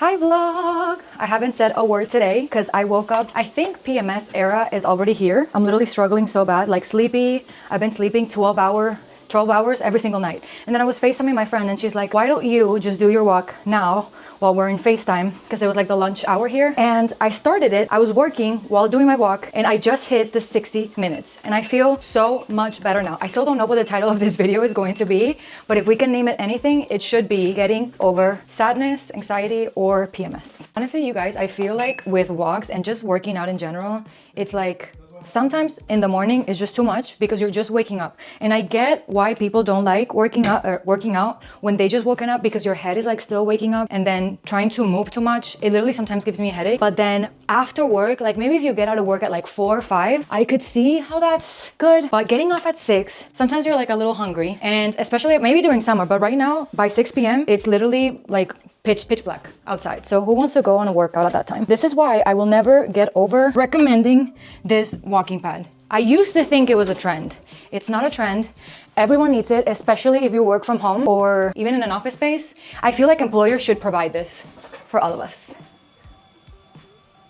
Hi vlog! I haven't said a word today because I woke up. I think PMS era is already here. I'm literally struggling so bad, like sleepy. I've been sleeping 12 hours every single night. And then I was FaceTiming my friend and she's like, why don't you just do your walk now while we're in FaceTime? Because it was like the lunch hour here. And I started it. I was working while doing my walk and I just hit the 60 minutes. And I feel so much better now. I still don't know what the title of this video is going to be, but if we can name it anything, it should be getting over sadness, anxiety, or PMS. Honestly, you guys, I feel like with walks and just working out in general, it's like sometimes in the morning is just too much because you're just waking up. And I get why people don't like working out when they just woken up, because your head is like still waking up, and then trying to move too much, it literally sometimes gives me a headache. But then after work, like maybe if you get out of work at like 4 or 5, I could see how that's good. But getting off at 6, sometimes you're like a little hungry, and especially maybe during summer, but right now by 6 p.m. it's literally like pitch black outside. So who wants to go on a workout at that time? This is why I will never get over recommending this walking pad. I used to think it was a trend. It's not a trend. Everyone needs it, especially if you work from home or even in an office space. I feel like employers should provide this for all of us.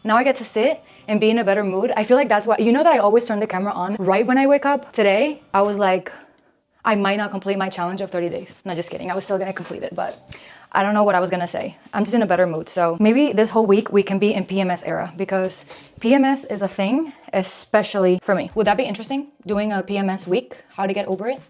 Now I get to sit and be in a better mood. I feel like that's why, you know that I always turn the camera on right when I wake up. Today, I was like, I might not complete my challenge of 30 days. No, just kidding. I was still gonna complete it, but I don't know what I was gonna say. I'm just in a better mood. So maybe this whole week we can be in PMS era, because PMS is a thing, especially for me. Would that be interesting? Doing a PMS week, how to get over it?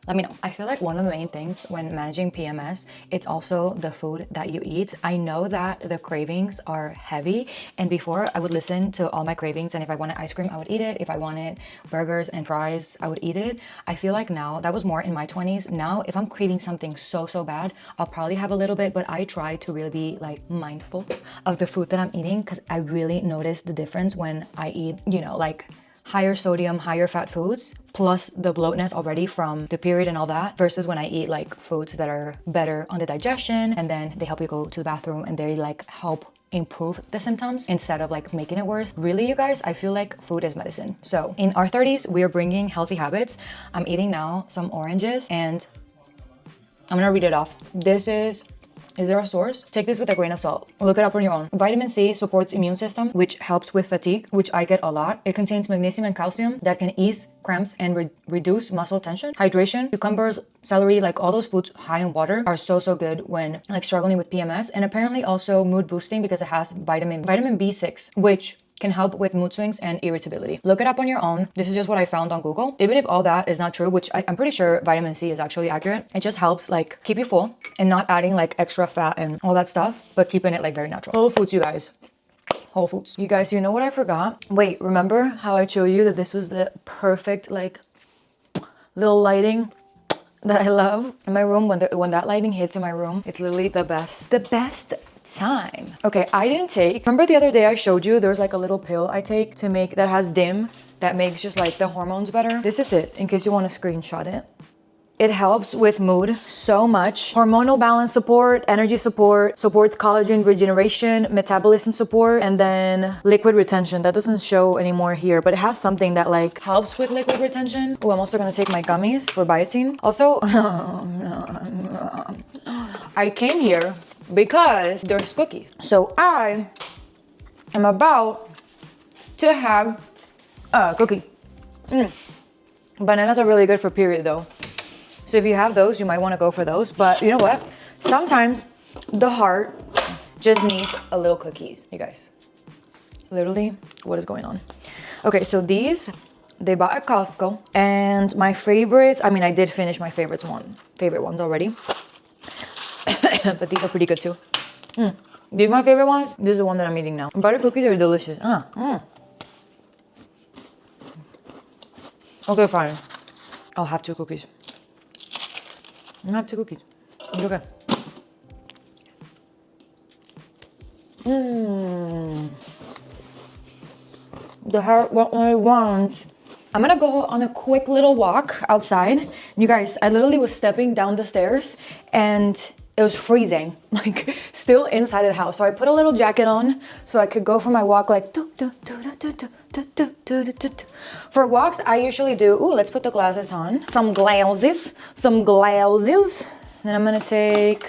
Let me know. I feel like one of the main things when managing PMS, it's also the food that you eat. I know that the cravings are heavy, and before I would listen to all my cravings, and if I wanted ice cream, I would eat it. If I wanted burgers and fries, I would eat it. I feel like now, that was more in my 20s. Now, if I'm craving something so bad, I'll probably have a little bit, but I try to really be like mindful of the food that I'm eating, because I really notice the difference when I eat, you know, like higher sodium, higher fat foods, plus the bloatness already from the period and all that, versus when I eat like foods that are better on the digestion, and then they help you go to the bathroom and they like help improve the symptoms instead of like making it worse. Really, you guys, I feel like food is medicine. So in our 30s, we are bringing healthy habits. I'm eating now some oranges, and I'm gonna read it off. Is there a source? Take this with a grain of salt. Look it up on your own. Vitamin C supports immune system, which helps with fatigue, which I get a lot. It contains magnesium and calcium that can ease cramps and reduce muscle tension. Hydration, cucumbers, celery, like all those foods high in water are so good when like struggling with PMS. And apparently also mood boosting, because it has vitamin B6, which can help with mood swings and irritability. Look it up on your own. This is just what I found on Google. Even if all that is not true, which I'm pretty sure vitamin C is actually accurate, it just helps like keep you full and not adding like extra fat and all that stuff, but keeping it like very natural. Whole foods, you guys. Whole foods. You guys, you know what I forgot? Wait, remember how I showed you that this was the perfect like little lighting that I love in my room? When that lighting hits in my room, it's literally the best time. Okay, I didn't take, remember the other day I showed you there's like a little pill I take to make, that has dim, that makes just like the hormones better? This is it, in case you want to screenshot it. It helps with mood so much. Hormonal balance support, energy support, supports collagen regeneration, metabolism support, and then liquid retention. That doesn't show anymore here, but it has something that like helps with liquid retention. Oh, I'm also gonna take my gummies for biotin. Also, I came here because there's cookies. So I am about to have a cookie. Bananas are really good for period though. So if you have those, you might want to go for those. But you know what? Sometimes the heart just needs a little cookies, you guys. Literally, what is going on? Okay, so these, they bought at Costco. And my favorites, I mean, I did finish my favorite ones already. But these are pretty good too. These are my favorite ones. This is the one that I'm eating now. Butter cookies are delicious. Okay, fine. I'll have 2 cookies. I'll have 2 cookies. It's okay. The heart what I want. I'm gonna go on a quick little walk outside. You guys, I literally was stepping down the stairs and it was freezing, like still inside of the house. So I put a little jacket on so I could go for my walk like For walks, I usually do, let's put the glasses on. Some glasses. Then I'm gonna take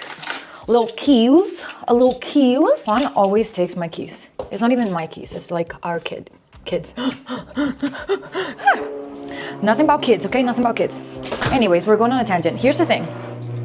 little keys, a little keys. Juan always takes my keys. It's not even my keys, it's like our kids. Nothing about kids, okay? Nothing about kids. Anyways, we're going on a tangent. Here's the thing.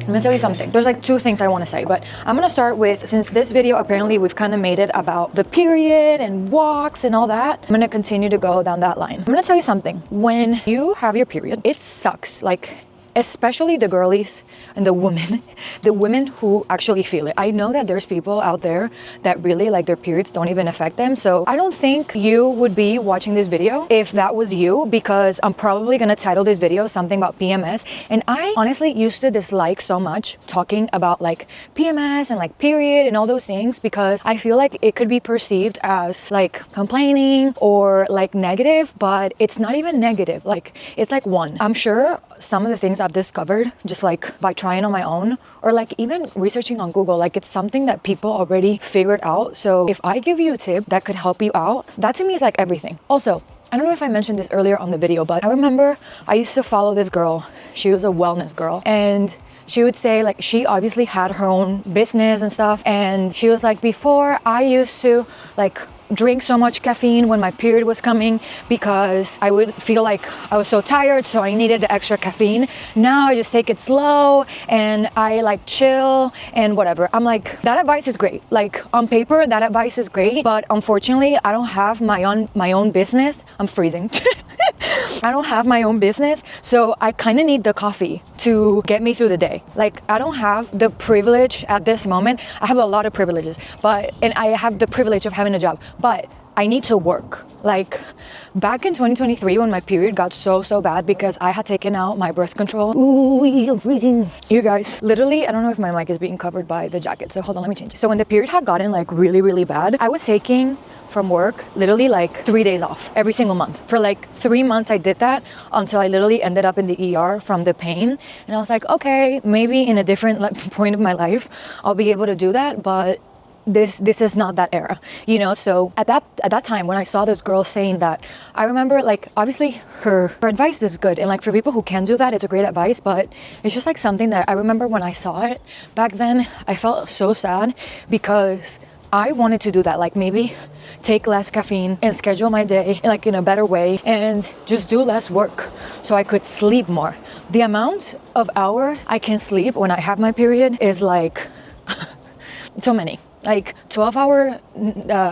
I'm gonna tell you something. There's like two things I want to say, but I'm gonna start with, since this video apparently we've kind of made it about the period and walks and all that, I'm gonna continue to go down that line. I'm gonna tell you something. When you have your period, it sucks. Like, especially the girlies and the women who actually feel it. I know that there's people out there that really like their periods don't even affect them. So I don't think you would be watching this video if that was you, because I'm probably gonna title this video something about PMS. And I honestly used to dislike so much talking about like PMS and like period and all those things, because I feel like it could be perceived as like complaining or like negative, but it's not even negative. Like, it's like one. I'm sure some of the things I've discovered just like by trying on my own, or like even researching on Google, like it's something that people already figured out. So if I give you a tip that could help you out, that to me is like everything. Also, I don't know if I mentioned this earlier on the video, but I remember I used to follow this girl. She was a wellness girl, and she would say, like, she obviously had her own business and stuff, and she was like, before I used to like drink so much caffeine when my period was coming because I would feel like I was so tired, so I needed the extra caffeine. Now I just take it slow and I like chill and whatever. I'm like, that advice is great. Like, on paper that advice is great, but unfortunately I don't have my own business. I'm freezing. I don't have my own business, so I kind of need the coffee to get me through the day. Like, I don't have the privilege at this moment. I have a lot of privileges, and I have the privilege of having a job, but I need to work. Like, back in 2023 when my period got so bad because I had taken out my birth control. Ooh, I'm freezing. You guys, literally, I don't know if my mic is being covered by the jacket, so hold on, let me change it. So when the period had gotten like really bad, I was taking from work literally like 3 days off every single month. For like 3 months I did that until I literally ended up in the ER from the pain. And I was like, okay, maybe in a different point of my life I'll be able to do that, but this is not that era, you know? So at that time when I saw this girl saying that, I remember, like, obviously her advice is good, and like for people who can do that, it's a great advice, but it's just like something that I remember when I saw it back then, I felt so sad because I wanted to do that, like maybe take less caffeine and schedule my day like in a better way and just do less work so I could sleep more. The amount of hours I can sleep when I have my period is like so many. Like 12-hour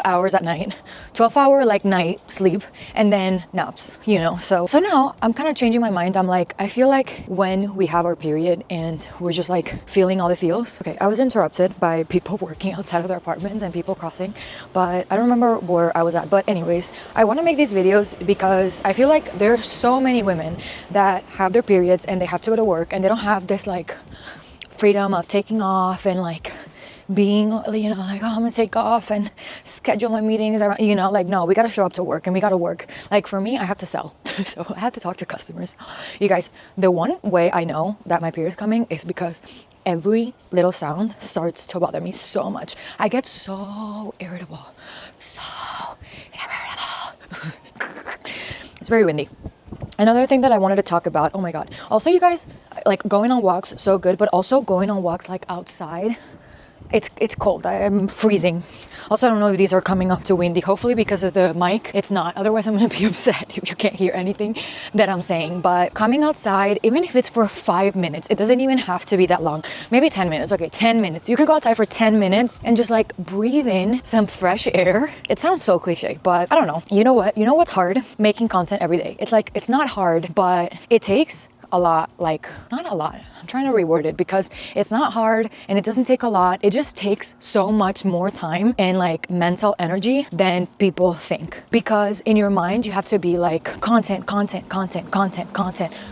hours at night, 12-hour like night sleep, and then naps, you know? So now I'm kind of changing my mind. I'm like, I feel like when we have our period and we're just like feeling all the feels. Okay, I was interrupted by people working outside of their apartments and people crossing, but I don't remember where I was at. But anyways, I want to make these videos because I feel like there are so many women that have their periods and they have to go to work and they don't have this like freedom of taking off and like being, you know, like, oh, I'm gonna take off and schedule my meetings around, you know, like, no, we gotta show up to work and we gotta work. Like, for me, I have to sell. So I have to talk to customers. You guys, the one way I know that my period is coming is because every little sound starts to bother me so much. I get so irritable. It's very windy. Another thing that I wanted to talk about, oh my God. Also, you guys, like, going on walks, so good, but also going on walks like outside. It's cold. I'm freezing. Also, I don't know if these are coming off too windy. Hopefully because of the mic, it's not. Otherwise, I'm going to be upset if you can't hear anything that I'm saying. But coming outside, even if it's for 5 minutes, it doesn't even have to be that long. Maybe 10 minutes. Okay, 10 minutes. You can go outside for 10 minutes and just like breathe in some fresh air. It sounds so cliche, but I don't know. You know what? You know what's hard? Making content every day. It's like, it's not hard, but it takes a lot, like, not a lot. I'm trying to reword it because it's not hard and it doesn't take a lot. It just takes so much more time and like mental energy than people think. Because in your mind, you have to be like content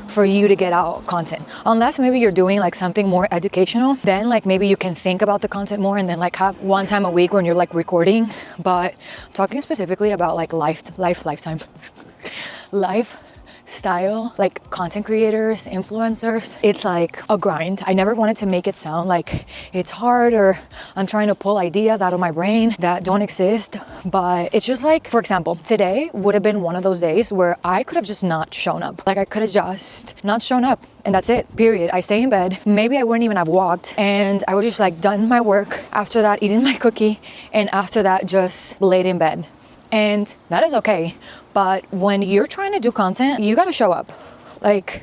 for you to get out content. Unless maybe you're doing like something more educational, then like maybe you can think about the content more and then like have one time a week when you're like recording. But talking specifically about like lifestyle style, like content creators, influencers, it's like a grind. I never wanted to make it sound like it's hard or I'm trying to pull ideas out of my brain that don't exist, but it's just like, for example, today would have been one of those days where I could have just not shown up. Like I could have just not shown up and that's it, period. I stay in bed. Maybe I wouldn't even have walked and I would just like done my work. After that, eating my cookie, and after that, just laid in bed. And that is okay. But when you're trying to do content, you gotta show up. Like,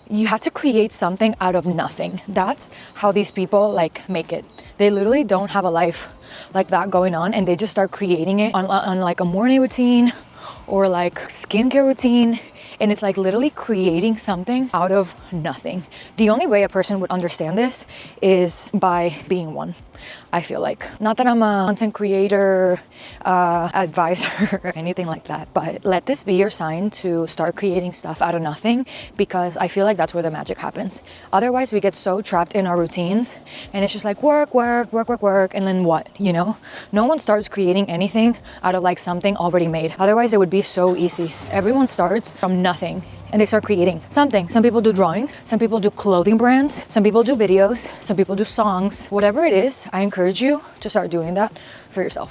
you have to create something out of nothing. That's how these people like make it. They literally don't have a life like that going on, and they just start creating it on like a morning routine or like skincare routine. And it's like literally creating something out of nothing. The only way a person would understand this is by being one. I feel like, not that I'm a content creator, advisor or anything like that, but let this be your sign to start creating stuff out of nothing, because I feel like that's where the magic happens. Otherwise, we get so trapped in our routines and it's just like work, and then what, you know? No one starts creating anything out of like something already made. Otherwise, it would be so easy. Everyone starts from nothing and they start creating something. Some people do drawings, some people do clothing brands, some people do videos, some people do songs. Whatever it is, I encourage you to start doing that for yourself.